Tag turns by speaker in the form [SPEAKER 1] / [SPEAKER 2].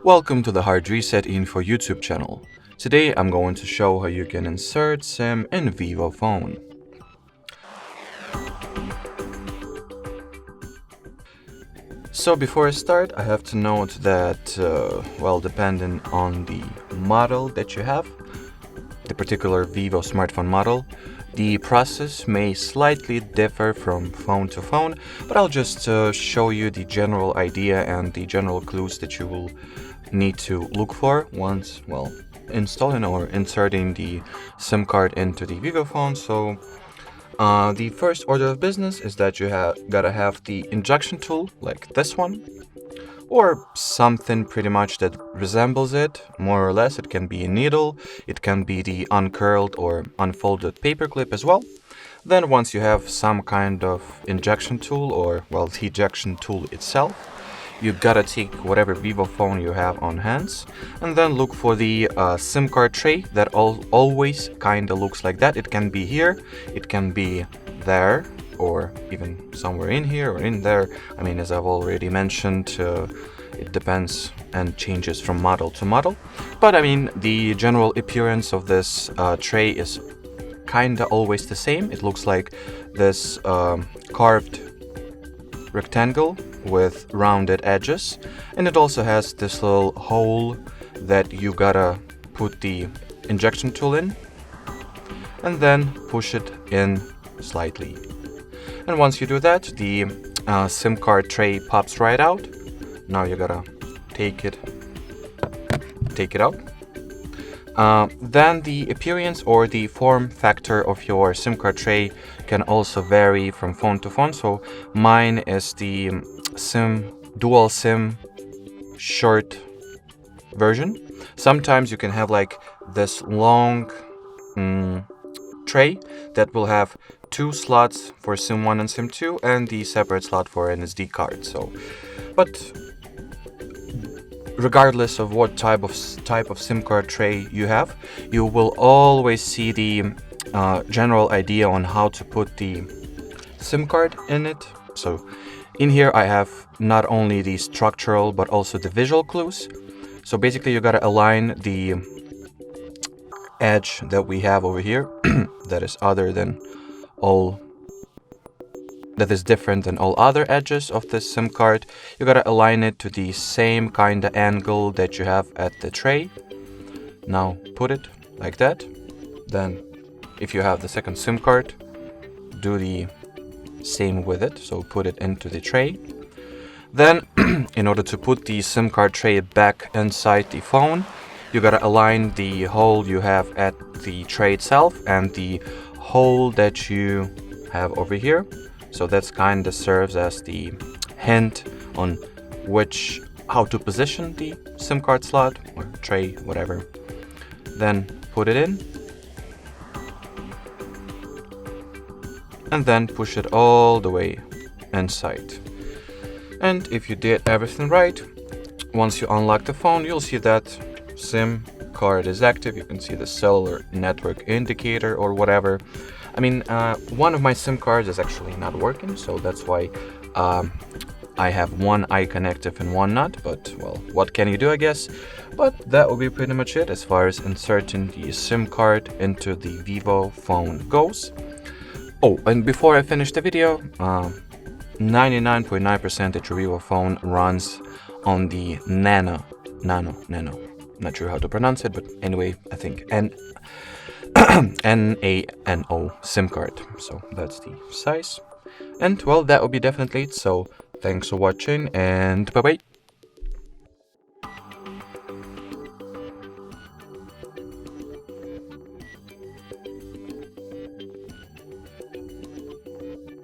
[SPEAKER 1] Welcome to the HardReset.Info YouTube channel. Today I'm going to show how you can insert SIM in VIVO phone. So before I start, I have to note that, depending on the model that you have, the particular VIVO smartphone model, the process may slightly differ from phone to phone, but I'll just show you the general idea and the general clues that you will need to look for once, installing or inserting the SIM card into the VIVO phone. So the first order of business is that you gotta have the injection tool like this one, or something pretty much that resembles it, more or less. It can be a needle, it can be the uncurled or unfolded paperclip as well. Then once you have some kind of injection tool, or the ejection tool itself, you gotta take whatever VIVO phone you have on hands and then look for the SIM card tray that always kinda looks like that. It can be here, it can be there, or even somewhere in here or in there. I mean, as I've already mentioned, it depends and changes from model to model. But I mean, the general appearance of this tray is kinda always the same. It looks like this carved rectangle with rounded edges, and it also has this little hole that you gotta put the injection tool in and then push it in slightly. And once you do that, the SIM card tray pops right out. Now you gotta take it out. Then the appearance or the form factor of your SIM card tray can also vary from phone to phone. So mine is the dual SIM short version. Sometimes you can have like this long tray that will have two slots for SIM 1 and SIM 2 and the separate slot for an SD card. But regardless of what type of SIM card tray you have, you will always see the general idea on how to put the SIM card in it. So in here I have not only the structural but also the visual clues. So basically you gotta align the edge that we have over here that is different than all other edges of this SIM card. You gotta align it to the same kind of angle that you have at the tray. Now put it like that. Then if you have the second SIM card, do the same with it. So put it into the tray. Then in order to put the SIM card tray back inside the phone, you gotta align the hole you have at the tray itself and the hole that you have over here. So that's kind of serves as the hint on how to position the SIM card slot or tray, whatever. Then put it in and then push it all the way inside. And if you did everything right, once you unlock the phone, you'll see that SIM card is active. You can see the cellular network indicator or whatever. I mean, one of my SIM cards is actually not working, so that's why I have one icon active and one not. But what can you do, I guess? But that will be pretty much it as far as inserting the SIM card into the VIVO phone goes. Oh, and before I finish the video, 99.9% that your VIVO phone runs on the nano, not sure how to pronounce it, but anyway, I think NaNO SIM card. So that's the size. And that will be definitely it. So thanks for watching and bye bye.